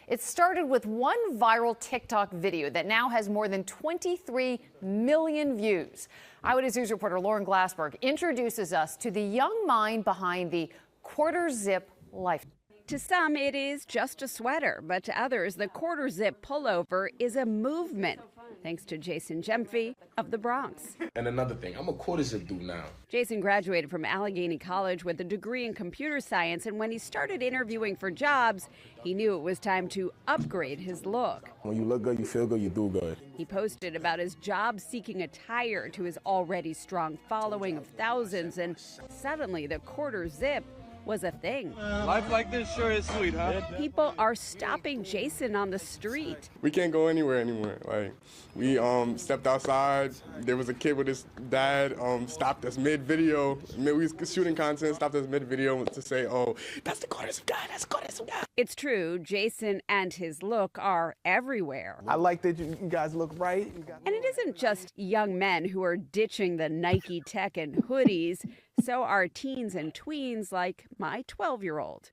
It started with one viral TikTok video that now has more than 23 million views. Eyewitness News reporter Lauren Glassberg introduces us to the young mind behind the quarter zip life. To some, it is just a sweater, but to others, the quarter zip pullover is a movement. Thanks to Jason Gemfy of the Bronx. And another thing, I'm a quarter zip dude now. Jason graduated from Allegheny College with a degree in computer science, and when he started interviewing for jobs, he knew it was time to upgrade his look. When you look good, you feel good, you do good. He posted about his job-seeking attire to his already strong following of thousands, and suddenly the quarter zip was a thing. Life like this sure is sweet, huh? People are stopping Jason on the street. We can't go anywhere anymore. Like, we stepped outside. There was a kid with his dad stopped us mid-video. We was shooting content, stopped us mid-video to say, oh, that's the quarter zip guy, that's the quarter zip guy. It's true, Jason and his look are everywhere. I like that you guys look right. And it isn't just young men who are ditching the Nike tech and hoodies. So are teens and tweens like my 12-year-old.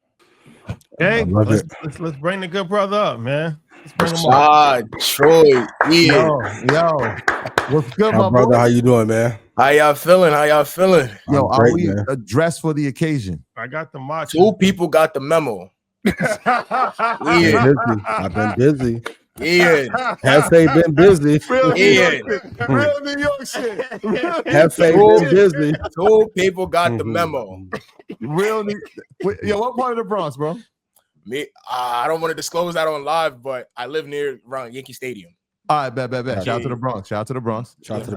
Hey, let's bring the good brother up, man. Let's bring him up. Troy. Yeah. Yo, what's good, my brother? How you doing, man? How y'all feeling? Yo, I'm great, are we man. dressed for the occasion? I got the macho. 2 people got the memo. Yeah. I've been busy. Yeah. Hefe been busy. Real New York shit. Hefe been busy. 2 people got the memo. Yo, what part of the Bronx, bro? Me, I don't want to disclose that on live, but I live near around Yankee Stadium. All right, bet. Shout out to the Bronx. Shout out to the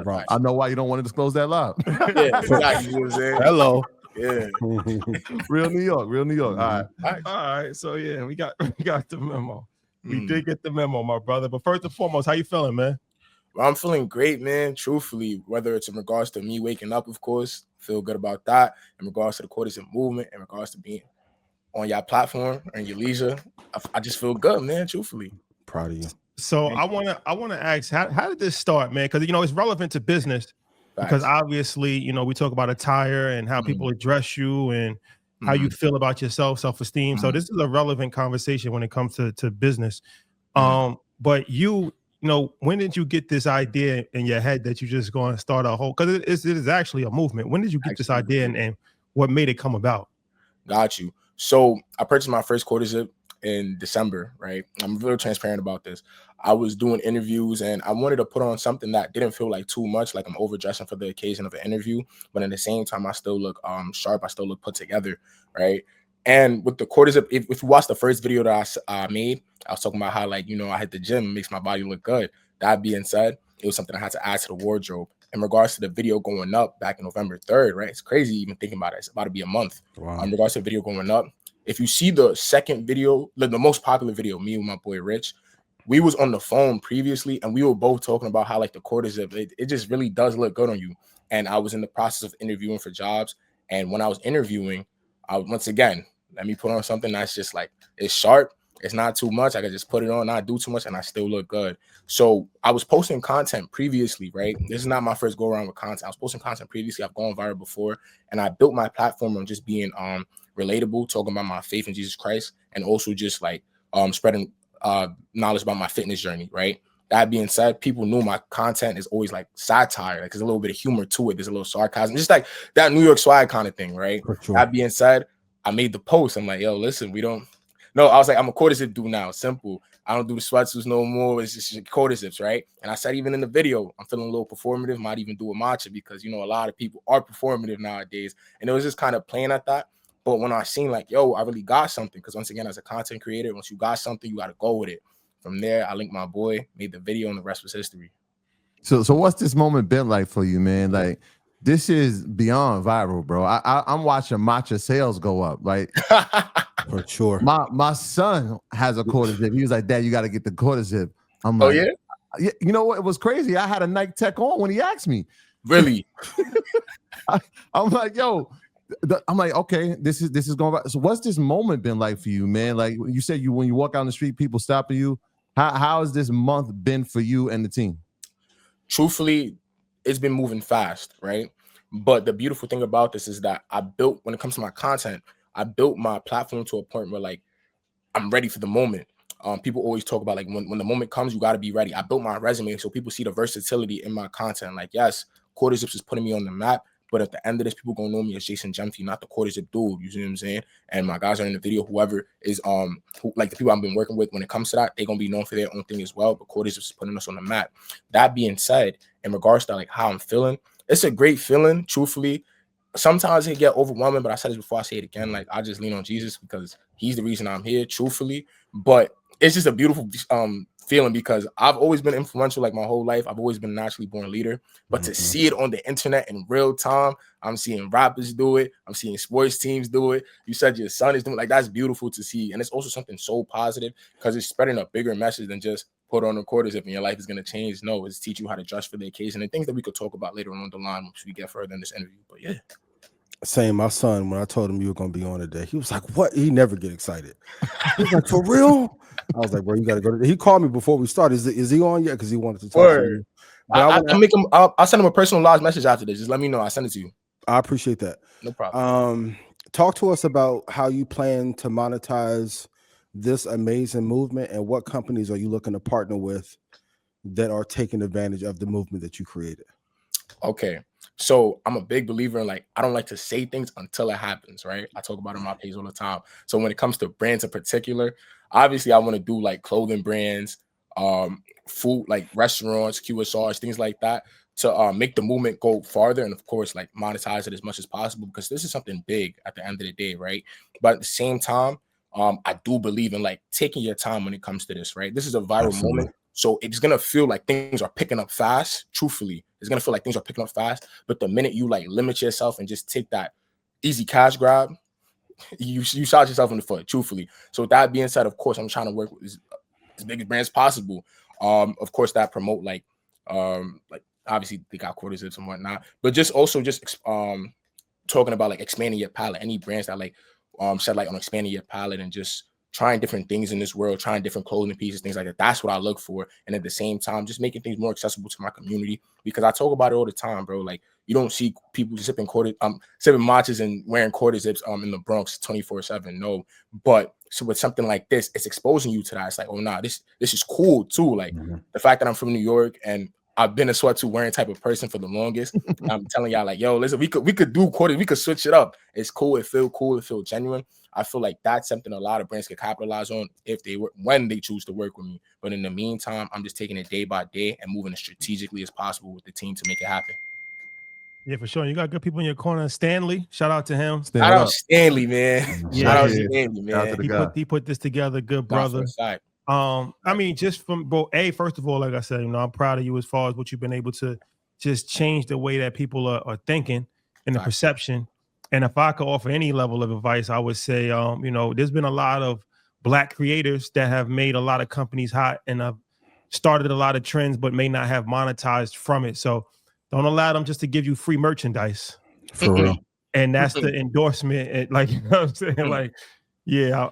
Bronx. I know why you don't want to disclose that live. Yeah, exactly. You know what I'm saying? Hello. Yeah. Real New York. All right. So yeah, we got the memo. We did get the memo, my brother. But first and foremost, how you feeling, man? Well, I'm feeling great, man. Truthfully, whether it's in regards to me waking up, of course, feel good about that. In regards to the quarter zip movement, in regards to being on your platform and your leisure, I just feel good, man. Truthfully, proud of you. So I wanna ask, how did this start, man? Because it's relevant to business. Because obviously, we talk about attire and how people address you and how you feel about yourself, self-esteem. So this is a relevant conversation when it comes to business. But when did you get this idea in your head that you're just going to start a whole, because it is actually a movement. When did you get this idea and what made it come about? Got you. So I purchased my first quarter zip in December, right? I'm very transparent about this. I was doing interviews and I wanted to put on something that didn't feel like too much, like I'm overdressing for the occasion of an interview, but at the same time, I still look sharp. I still look put together, right? And with the quarter zip, if you watch the first video that I made, I was talking about how, like, I hit the gym, it makes my body look good. That being said, it was something I had to add to the wardrobe. In regards to the video going up back in November 3rd, right? It's crazy even thinking about it. It's about to be a month. Wow. In regards to the video going up, if you see the second video, the most popular video, me and my boy Rich, we was on the phone previously and we were both talking about how, like, the quarter zip, it just really does look good on you. And I was in the process of interviewing for jobs. And when I was interviewing, once again, let me put on something that's just like, it's sharp. It's not too much. I could just put it on, not do too much, and I still look good. So I was posting content previously, right? This is not my first go around with content. I was posting content previously. I've gone viral before, and I built my platform on just being relatable, talking about my faith in Jesus Christ, and also just like spreading knowledge about my fitness journey, right? That being said, people knew my content is always like satire. Like, there's a little bit of humor to it. There's a little sarcasm, just like that New York swag kind of thing, right? Sure. That being said, I made the post. I'm like, yo, listen, no, I was like, I'm a quarter zip dude now. Simple. I don't do the sweatsuits no more. It's just quarter zips, right? And I said, even in the video, I'm feeling a little performative. Might even do a matcha because, a lot of people are performative nowadays. And it was just kind of playing at that. But when I seen like, yo, I really got something, because once again, as a content creator, once you got something, you got to go with it. From there, I linked my boy, made the video, and the rest was history. So what's this moment been like for you, man? Like, this is beyond viral, bro. I'm watching matcha sales go up. Like, for sure. My son has a quarter zip. He was like, Dad, you got to get the quarter zip. I'm like, oh, yeah? You know what? It was crazy. I had a Nike tech on when he asked me. Really? I'm like, yo, I'm like, okay, this is going right. So what's this moment been like for you, man? Like, you said when you walk out the street, people stopping you. How has this month been for you and the team? Truthfully, it's been moving fast, right? But the beautiful thing about this is that when it comes to my content, I built my platform to a point where, like, I'm ready for the moment. people always talk about like when the moment comes, you got to be ready. I built my resume so people see the versatility in my content. Like, yes, quarter zips is putting me on the map, but at the end of this, people gonna know me as Jason Gemfy, not the quarter zip dude. You see what I'm saying? And my guys are in the video. Whoever is like the people I've been working with when it comes to that, they're gonna be known for their own thing as well. But quarter zips is putting us on the map. That being said, in regards to like how I'm feeling, it's a great feeling, truthfully. Sometimes it get overwhelming, but I said this before, I say it again. Like, I just lean on Jesus because he's the reason I'm here, truthfully. But it's just a beautiful feeling because I've always been influential like my whole life. I've always been a naturally born leader. But to see it on the internet in real time, I'm seeing rappers do it. I'm seeing sports teams do it. You said your son is doing, like, that's beautiful to see. And it's also something so positive because it's spreading a bigger message than just put on the quarter zip and your life is going to change. No, it's teach you how to dress for the occasion and things that we could talk about later on the line once we get further in this interview. But yeah. Same, my son, when I told him you were going to be on today, he was like, what? He never get excited. He was like, for real? I was like, bro, you got to go. He called me before we started. Is he on yet? Because he wanted to talk to you. I'll send him a personalized message after this. Just let me know. I'll send it to you. I appreciate that. No problem. Talk to us about how you plan to monetize this amazing movement and what companies are you looking to partner with that are taking advantage of the movement that you created? Okay. So I'm a big believer in, like, I don't like to say things until it happens, right? I talk about it on my page all the time. So when it comes to brands in particular, obviously I want to do like clothing brands, food, like restaurants, QSRs, things like that, to make the movement go farther and of course like monetize it as much as possible because this is something big at the end of the day, right? But at the same time, I do believe in like taking your time when it comes to this, right? This is a viral moment. So it's gonna feel like things are picking up fast. Truthfully, it's gonna feel like things are picking up fast. But the minute you like limit yourself and just take that easy cash grab, you shot yourself in the foot. Truthfully. So with that being said, of course, I'm trying to work with as big as brands possible. Of course, that promote like obviously they got quarter zips and whatnot, but just talking about like expanding your palette. Any brands that like shed light on expanding your palette and just trying different things in this world, trying different clothing pieces, things like that. That's what I look for. And at the same time, just making things more accessible to my community because I talk about it all the time, bro. Like, you don't see people sipping matches and wearing quarter zips in the Bronx 24/7. No, but so with something like this, it's exposing you to that. It's like, oh nah, this is cool too. Like the fact that I'm from New York and I've been a sweatsuit wearing type of person for the longest. I'm telling y'all, like, yo, listen, we could do quarter, we could switch it up. It's cool, it feel genuine. I feel like that's something a lot of brands could capitalize on when they choose to work with me. But in the meantime, I'm just taking it day by day and moving as strategically as possible with the team to make it happen. Yeah, for sure. You got good people in your corner. Stanley, shout out to him. Shout out Stanley, man. Shout out Stanley, man. He put this together, good brother. I mean, just from first of all, like I said, I'm proud of you as far as what you've been able to just change the way that people are thinking and the perception. And if I could offer any level of advice, I would say, there's been a lot of Black creators that have made a lot of companies hot and have started a lot of trends, but may not have monetized from it. So don't allow them just to give you free merchandise. For real. And that's the endorsement. Like, you know what I'm saying? Like, I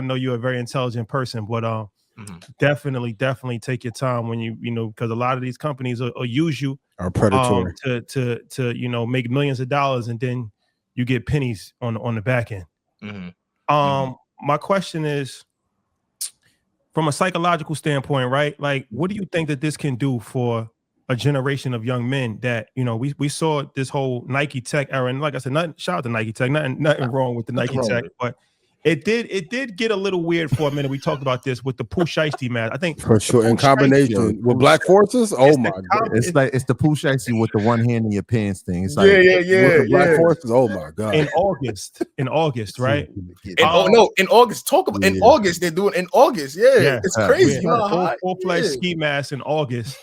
know you're a very intelligent person, but definitely take your time when you because a lot of these companies will use you are predatory to make millions of dollars and then you get pennies on the back end. My question is, from a psychological standpoint, right? Like, what do you think that this can do for a generation of young men that, we saw this whole Nike tech era, and like I said, shout out to Nike tech, nothing wrong with the Nike tech, but it did get a little weird for a minute. We talked about this with the Pooh Shiesty mask. I think for sure in combination with Black Forces. Oh my god, it's the Pooh Shiesty with the one hand in your pants thing. It's like with the Black Forces. Oh my god, in August, right? In August. Talk about in August. They're doing in August. Yeah, it's crazy. Full-fledged ski mask in August.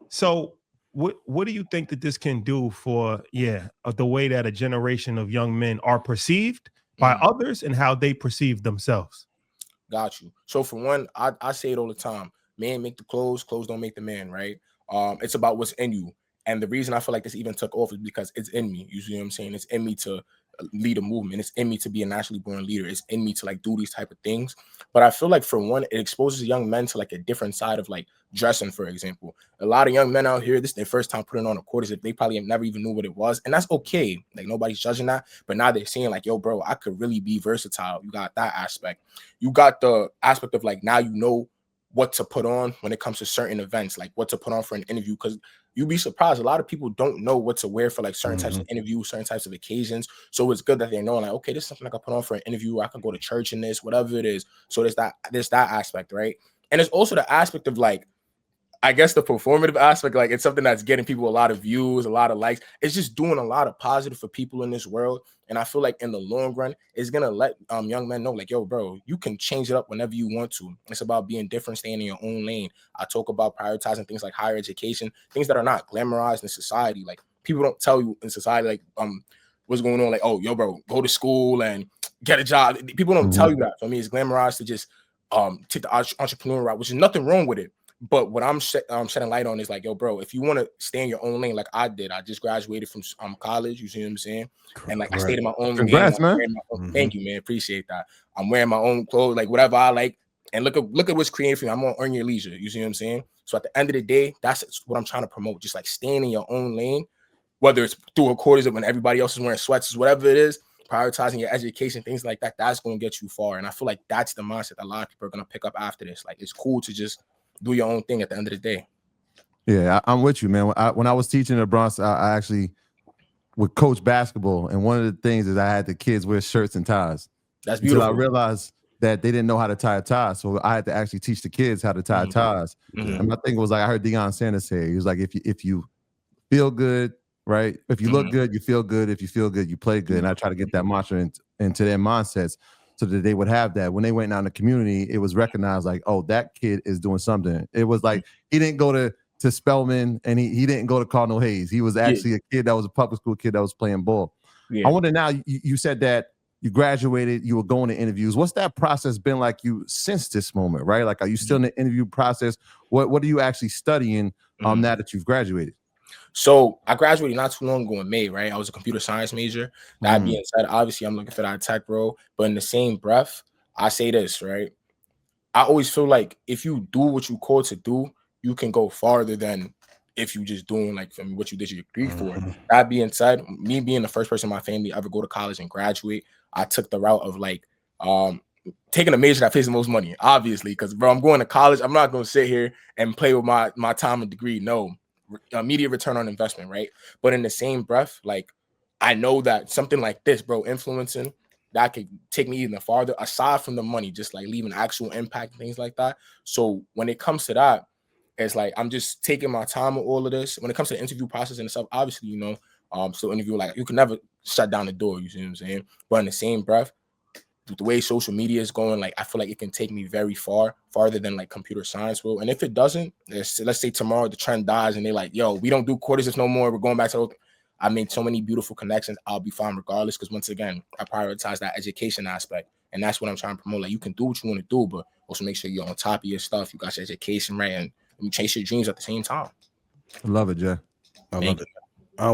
So what do you think that this can do for the way that a generation of young men are perceived by others and how they perceive themselves? Got you. So for one, I say it all the time: man make the clothes don't make the man, right? It's about what's in you. And the reason I feel like this even took off is because it's in me. You see what I'm saying? It's in me to lead a movement. It's in me to be a naturally born leader. It's in me to like do these type of things. But I feel like for one, it exposes young men to like a different side of like dressing, for example. A lot of young men out here, this is their first time putting on a quarter-zip. They probably have never even knew what it was. And that's okay. Like nobody's judging that. But now they're seeing like, yo, bro, I could really be versatile. You got that aspect. You got the aspect of like, now you know what to put on when it comes to certain events, like what to put on for an interview. Because you'd be surprised, a lot of people don't know what to wear for like certain types of interviews, certain types of occasions. So it's good that they know like, okay, this is something I can put on for an interview. I can go to church in this, whatever it is. So there's that aspect, right? And it's also the aspect of like, I guess the performative aspect, like it's something that's getting people a lot of views, a lot of likes. It's just doing a lot of positive for people in this world. And I feel like in the long run, it's gonna let young men know, like, yo, bro, you can change it up whenever you want to. It's about being different, staying in your own lane. I talk about prioritizing things like higher education, things that are not glamorized in society. Like people don't tell you in society, like what's going on, like, oh, yo, bro, go to school and get a job. People don't tell you that. For me, it's glamorized to just take the entrepreneur route, which is nothing wrong with it. But what I'm shedding light on is like, yo, bro, if you want to stay in your own lane, like I did, I just graduated from college. You see what I'm saying? And like I stayed in my own Congrats, lane. man. Thank you, man. Appreciate that. I'm wearing my own clothes, like whatever I like. And look at what's created for you. I'm gonna earn your leisure. You see what I'm saying? So at the end of the day, that's what I'm trying to promote. Just like staying in your own lane, whether it's through a quarters when everybody else is wearing sweats, whatever it is. Prioritizing your education, things like that, that's going to get you far. And I feel like that's the mindset that a lot of people are going to pick up after this. Like, it's cool to just do your own thing at the end of the day. Yeah, I'm with you, man. When I was teaching in the Bronx, I actually would coach basketball. And one of the things is I had the kids wear shirts and ties. That's beautiful. Until I realized that they didn't know how to tie a tie. So I had to actually teach the kids how to tie ties. And my thing was like, I heard Deion Sanders say, he was like, if you feel good, right? If you look good, you feel good. If you feel good, you play good. And I try to get that mantra into their mindsets so that they would have that. When they went out in the community, it was recognized like, oh, that kid is doing something. It was like he didn't go to Spelman and he didn't go to Cardinal Hayes. He was actually a kid that was a public school kid that was playing ball. I wonder now, you said that you graduated, you were going to interviews. What's that process been like you since this moment, right? Like, are you still in the interview process? What are you actually studying now that you've graduated? So I graduated not too long ago in May, right? I was a computer science major. That being said, obviously I'm looking for that tech role. But in the same breath, I say this, right? I always feel like if you do what you called to do, you can go farther than if you just doing like what you did your degree for. That being said, me being the first person in my family to ever go to college and graduate, I took the route of like taking a major that pays the most money, obviously, because bro, I'm going to college. I'm not going to sit here and play with my time and degree. No, immediate return on investment, right? But in the same breath, like I know that something like this, bro, influencing, that could take me even farther aside from the money, just like leaving actual impact and things like that. So when it comes to that, it's like I'm just taking my time with all of this. When it comes to the interview process and stuff, obviously, you know, so interview, like you can never shut down the door, you see what I'm saying? But in the same breath, the way social media is going, like I feel like it can take me very farther than like computer science will. And if it doesn't, let's say tomorrow the trend dies and they're like, yo, we don't do quarters no more, we're going back to I made so many beautiful connections. I'll be fine regardless, because once again, I prioritize that education aspect, and that's what I'm trying to promote. Like you can do what you want to do, but also make sure you're on top of your stuff. You got your education right, and you chase your dreams at the same time. I love it, Jay. I love it.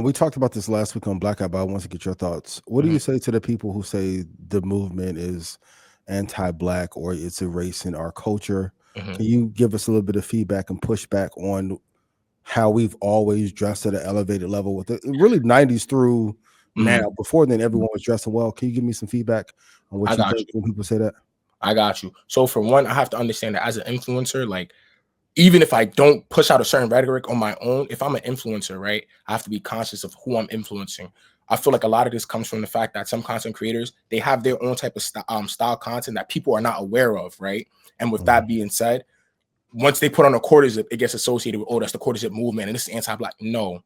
We talked about this last week on Blackout, but I want to get your thoughts. What do you say to the people who say the movement is anti-Black or it's erasing our culture? Can you give us a little bit of feedback and pushback on how we've always dressed at an elevated level with it? Really 90s through now? Before then, everyone was dressing well. Can you give me some feedback on what you think when people say that? I got you. So for one, I have to understand that as an influencer, like even if I don't push out a certain rhetoric on my own, if I'm an influencer, right, I have to be conscious of who I'm influencing. I feel like a lot of this comes from the fact that some content creators, they have their own type of style content that people are not aware of, right? And with that being said, once they put on a quarter zip, it gets associated with, oh, that's the quarter zip movement and this is anti-Black. No,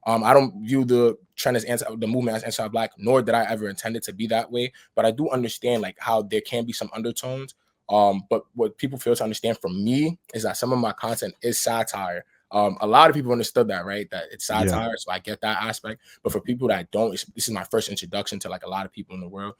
I don't view the trend as the movement as anti-Black, nor did I ever intend it to be that way. But I do understand like how there can be some undertones. But what people fail to understand from me is that some of my content is satire. A lot of people understood that, right? That it's satire, so I get that aspect. But for people that don't, this is my first introduction to like a lot of people in the world.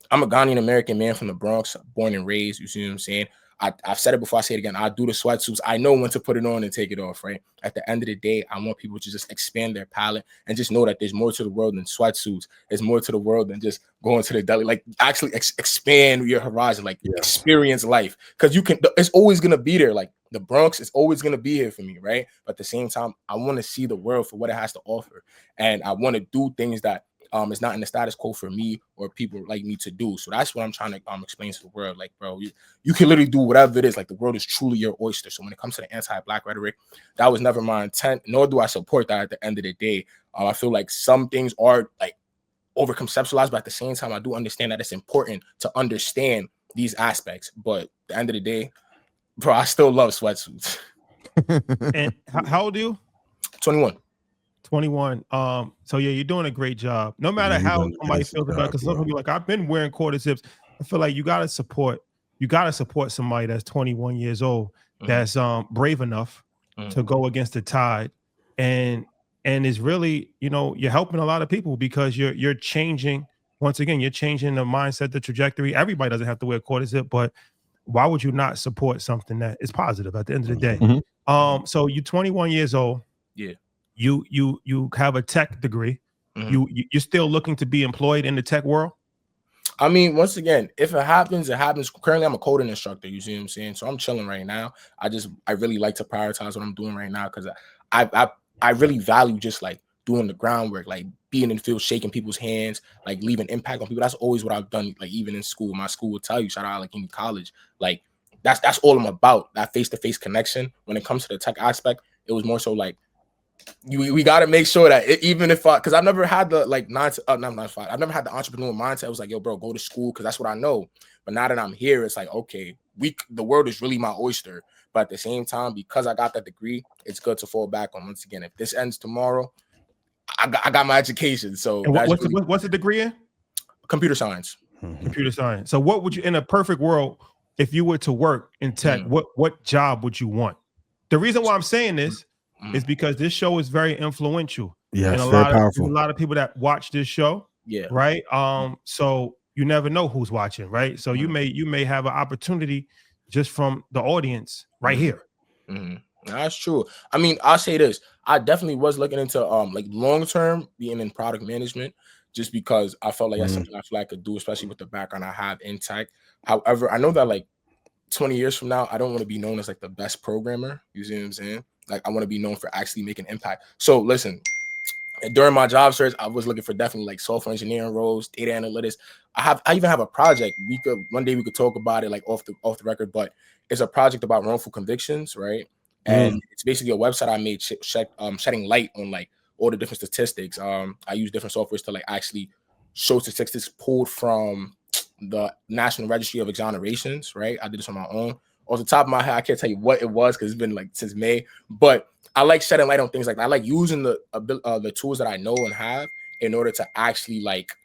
I'm a Ghanaian American man from the Bronx, born and raised. You see what I'm saying? I've said it before, I say it again. I do the sweatsuits. I know when to put it on and take it off, right? At the end of the day, I want people to just expand their palette and just know that there's more to the world than sweatsuits. There's more to the world than just going to the deli. Like, actually expand your horizon, like experience life. Because it's always going to be there. Like, the Bronx is always going to be here for me, right? But at the same time, I want to see the world for what it has to offer. And I want to do things that it's not in the status quo for me or people like me to do. So that's what I'm trying to explain to the world. Like, bro, you can literally do whatever it is. Like, the world is truly your oyster. So when it comes to the anti-Black rhetoric, that was never my intent, nor do I support that at the end of the day. I feel like some things are like over-conceptualized, but at the same time, I do understand that it's important to understand these aspects. But at the end of the day, bro, I still love sweatsuits. And how old are you? 21. 21. So yeah, you're doing a great job. No matter how somebody feels about it, because some people like, I've been wearing quarter zips. I feel like you gotta support somebody that's 21 years old, that's brave enough to go against the tide, and is really, you're helping a lot of people, because you're changing, once again, you're changing the mindset, the trajectory. Everybody doesn't have to wear quarter zip, but why would you not support something that is positive at the end of the day? So you're 21 years old. Yeah. You have a tech degree. You're still looking to be employed in the tech world? I mean, once again, if it happens, it happens. Currently, I'm a coding instructor. You see what I'm saying? So I'm chilling right now. I really like to prioritize what I'm doing right now, because I really value just like doing the groundwork, like being in the field, shaking people's hands, like leaving impact on people. That's always what I've done. Like, even in school, my school will tell you, shout out like in college, like that's all I'm about. That face-to-face connection. When it comes to the tech aspect, it was more so like, we got to make sure that even if because I've never had the like I've never had the entrepreneur mindset. It was like, yo, bro, go to school, because that's what I know. But now that I'm here, it's like, okay, the world is really my oyster. But at the same time, because I got that degree, it's good to fall back on. Once again, if this ends tomorrow, I got my education. So what's the degree in? Computer science. Computer science. So what would you, in a perfect world, if you were to work in tech, what job would you want? The reason why I'm saying this is because this show is very influential. Yeah, and it's very powerful. A lot of people that watch this show. Yeah. Right. So you never know who's watching, right? So you may have an opportunity just from the audience right here. That's true. I mean, I'll say this. I definitely was looking into like long-term being in product management, just because I felt like that's something I feel like I could do, especially with the background I have in tech. However, I know that like 20 years from now, I don't want to be known as like the best programmer. You see what I'm saying? Like, I want to be known for actually making impact. So listen, during my job search, I was looking for definitely like software engineering roles, data analytics. I even have a project. One day we could talk about it like off the record, but it's a project about wrongful convictions, right? And it's basically a website I made shedding light on like all the different statistics. I use different softwares to like actually show statistics pulled from the National Registry of Exonerations, right? I did this on my own. Off the top of my head, I can't tell you what it was, because it's been like since May. But I like shedding light on things like that. I like using the tools that I know and have in order to actually like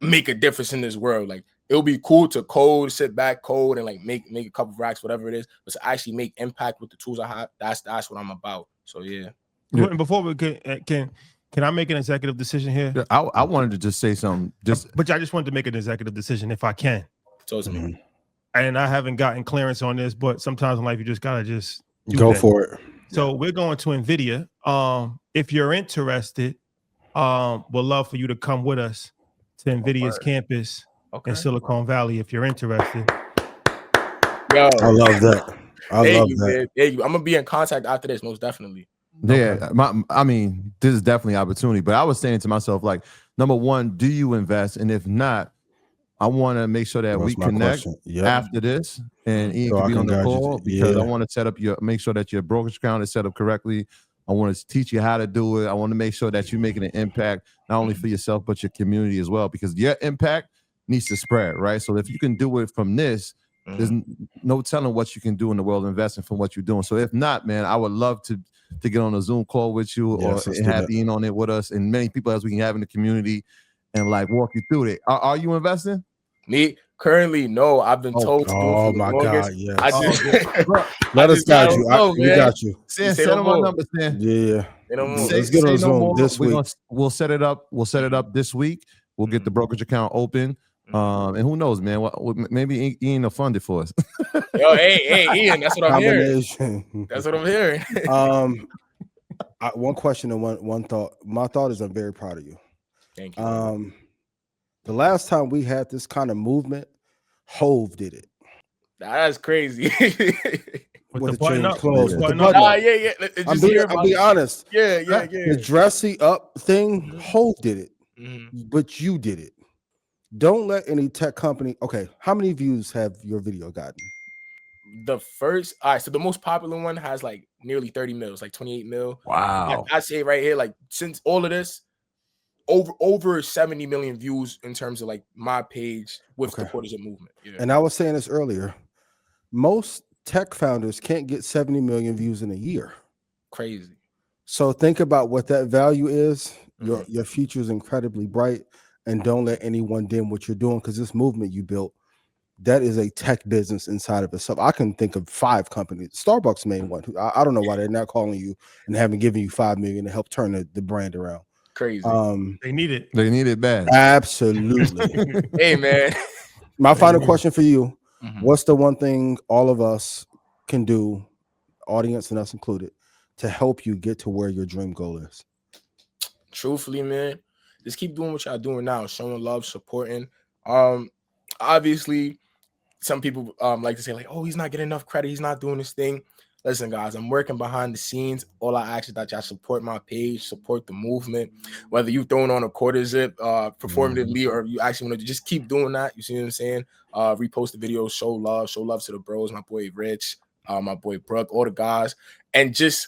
make a difference in this world. Like, it'll be cool to code, sit back, code, and like make a couple of racks, whatever it is. But to actually make impact with the tools I have, that's what I'm about. So yeah. And before we can I make an executive decision here? Yeah, I wanted to just say something. But I just wanted to make an executive decision if I can. So me. And I haven't gotten clearance on this, but sometimes in life you just gotta just go for it. So we're going to NVIDIA. If you're interested, we'd love for you to come with us to NVIDIA's campus in Silicon Valley if you're interested. Yo, I love that. I love that. I'm gonna be in contact after this, most definitely. Yeah, I mean, this is definitely an opportunity. But I was saying to myself, like, number one, do you invest? And if not, I want to make sure that we connect after this, and Ian can be on the call, because I want to set up make sure that your brokerage account is set up correctly. I want to teach you how to do it. I want to make sure that you're making an impact, not only for yourself, but your community as well, because your impact needs to spread, right? So if you can do it from this, there's no telling what you can do in the world of investing from what you're doing. So if not, man, I would love to get on a Zoom call with you, or have Ian on it with us, and many people as we can have in the community, and like walk you through it. Are you investing? Me currently, no. I've been told to do it for the longest. God, yes. Let us guide you. We got you. Send them my number, Sam. Yeah. Let's get on Zoom this week. We'll set it up. We'll set it up this week. We'll get the brokerage account open. And who knows, man? Maybe Ian will fund it for us. Yo, hey, Ian, that's what I'm hearing. Combination. That's what I'm hearing. One question and one thought. My thought is I'm very proud of you. Thank you. The last time we had this kind of movement, Hove did it. That's crazy. With the button change up. clothes. With With the the button button up. up. Yeah. I'll be honest. Yeah. The dressy up thing, Hove did it, but you did it. Don't let any tech company. Okay, how many views have your video gotten? The first, all right, so the most popular one has like nearly 30 mils, like 28 mil. Wow. I say right here, like since all of this, over 70 million views in terms of like my page with the Quarters Up movement. Yeah. And I was saying this earlier. Most tech founders can't get 70 million views in a year. Crazy. So think about what that value is. Your future is incredibly bright, and don't let anyone dim what you're doing, because this movement you built, that is a tech business inside of itself. I can think of 5 companies. Starbucks made one. I don't know why they're not calling you and haven't given you $5 million to help turn the brand around. Crazy. They need it. They need it bad. Absolutely. Hey, man. My final question for you. What's the one thing all of us can do, audience and us included, to help you get to where your dream goal is? Truthfully, man, just keep doing what y'all doing now, showing love, supporting. Obviously, some people like to say, like, oh, he's not getting enough credit, he's not doing this thing. Listen, guys, I'm working behind the scenes. All I ask is that y'all support my page, support the movement. Whether you throwing on a quarter zip performatively, or you actually want to just keep doing that. You see what I'm saying? Repost the video, show love to the bros, my boy Rich, my boy Brooke, all the guys, and just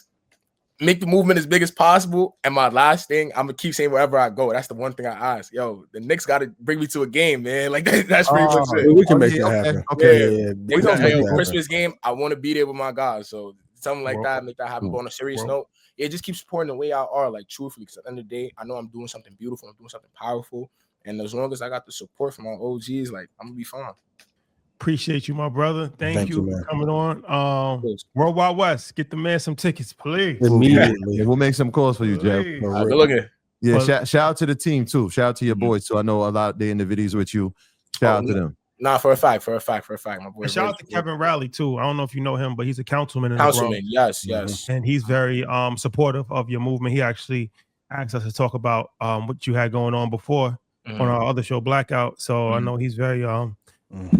make the movement as big as possible. And my last thing, I'm gonna keep saying wherever I go, that's the one thing I ask. Yo, the Knicks got to bring me to a game, man. Like that's pretty much it. We can make that happen. Okay. We gonna make a Christmas game. I want to be there with my guys. So something like that, make that happen. But on a serious note, just keep supporting the way y'all are. Like truthfully, because at the end of the day, I know I'm doing something beautiful. I'm doing something powerful. And as long as I got the support from my OGs, like I'm gonna be fine. Appreciate you, my brother. Thank you for coming on. World Wide West, get the man some tickets, please. Immediately. We'll make some calls for you, Jeff. Good looking. Yeah, shout out to the team too. Shout out to your boys. So I know a lot they in the videos with you. Shout out to them. Nah, for a fact, my boy. And shout out to Kevin Rowley too. I don't know if you know him, but he's a councilman in Councilman, the yes. And he's very supportive of your movement. He actually asked us to talk about what you had going on before on our other show, Blackout. So I know he's very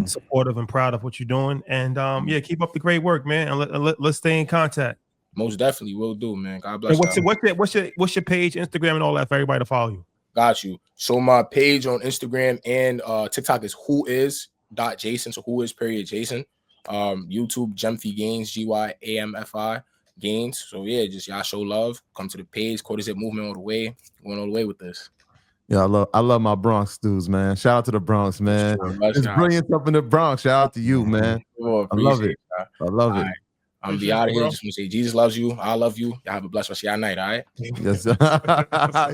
supportive and proud of what you're doing. And yeah, keep up the great work, man. And let's stay in contact. Most definitely will do, man. God bless you. And what's your page, Instagram, and all that for everybody to follow you? Got you. So my page on Instagram and TikTok is whois.jason. So whois.jason. YouTube Gemfi Gains, GYAMFI Gains. So yeah, just y'all show love. Come to the page. Quarters Up movement all the way. Going all the way with this. Yeah, I love my Bronx dudes, man. Shout out to the Bronx, man. It's brilliant stuff in the Bronx. Shout out to you, man. I love it. I love it. I'm be out of here. Just want to say Jesus loves you. I love you. Y'all have a blessed rest of your night, all right? Yes, sir.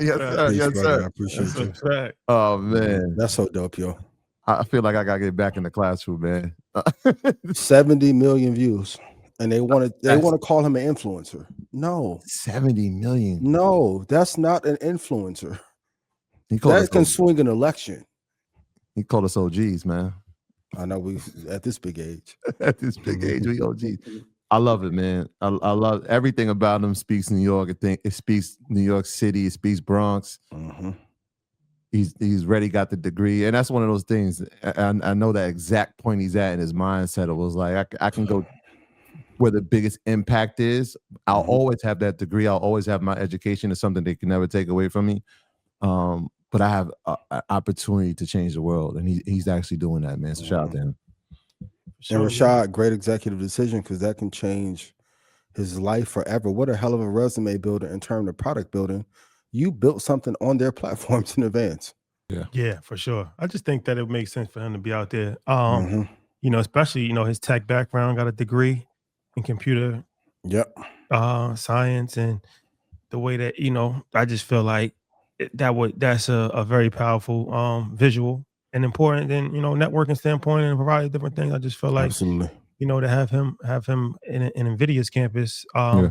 Yes, sir. I appreciate you. Oh, man. That's so dope, yo. I feel like I got to get back in the classroom, man. 70 million views. And they want to call him an influencer. No. 70 million. No, that's not an influencer. That can swing an election. He called us OGs, man. I know we at this big age. At this big age, we OGs. I love it, man. I love everything about him. Speaks New York. I think it speaks New York City. It speaks Bronx. He's ready, got the degree, and that's one of those things. I know that exact point he's at in his mindset. It was like I can go where the biggest impact is. I'll always have that degree. I'll always have my education. It's something they can never take away from me. But I have an opportunity to change the world, and he's actually doing that, man. So shout out to him. And Rashad, great executive decision, because that can change his life forever. What a hell of a resume builder in terms of product building. You built something on their platforms in advance. Yeah, for sure. I just think that it makes sense for him to be out there. You know, especially, you know, his tech background, got a degree in computer science, and the way that, you know, I just feel like that's a very powerful visual and important, and, you know, networking standpoint and variety of different things. I just feel like, absolutely, you know, to have him in NVIDIA's campus, I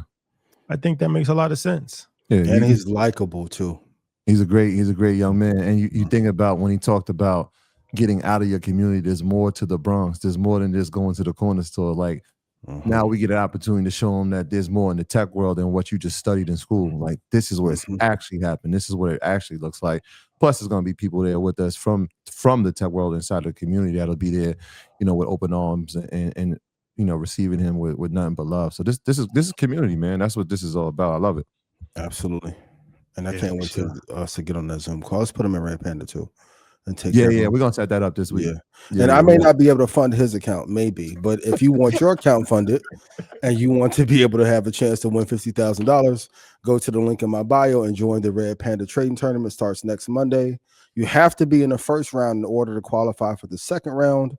think that makes a lot of sense. Yeah, and he's likable too. He's a great young man. And you think about when he talked about getting out of your community. There's more to the Bronx. There's more than just going to the corner store. Like now we get an opportunity to show them that there's more in the tech world than what you just studied in school. Like this is where it's actually happened. This is what it actually looks like. Plus, there's going to be people there with us from the tech world inside the community that'll be there, you know, with open arms and you know, receiving him with nothing but love. So this is community, man. That's what this is all about. I love it. Absolutely. And I can't wait to us to get on that Zoom call. Let's put him in Red Panda too. And take Yeah, we're gonna set that up this week. Yeah. And I may not be able to fund his account, maybe, but if you want your account funded and you want to be able to have a chance to win $50,000, go to the link in my bio and join the Red Panda Trading Tournament. Starts next Monday. You have to be in the first round in order to qualify for the second round.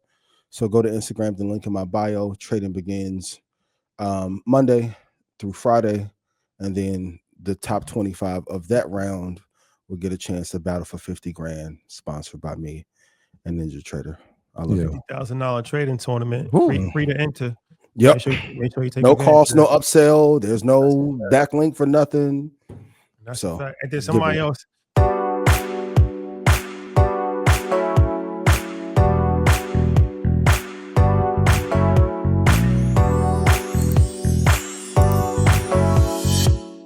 So go to Instagram, the link in my bio. Trading begins Monday through Friday, and then the top 25 of that round will get a chance to battle for 50 grand, sponsored by me and Ninja Trader. I love you. $50,000 trading tournament, free to enter. Yep. Make sure you take no advantage cost, of no that. upsell. There's no backlink for nothing. That's so a fact. And then somebody else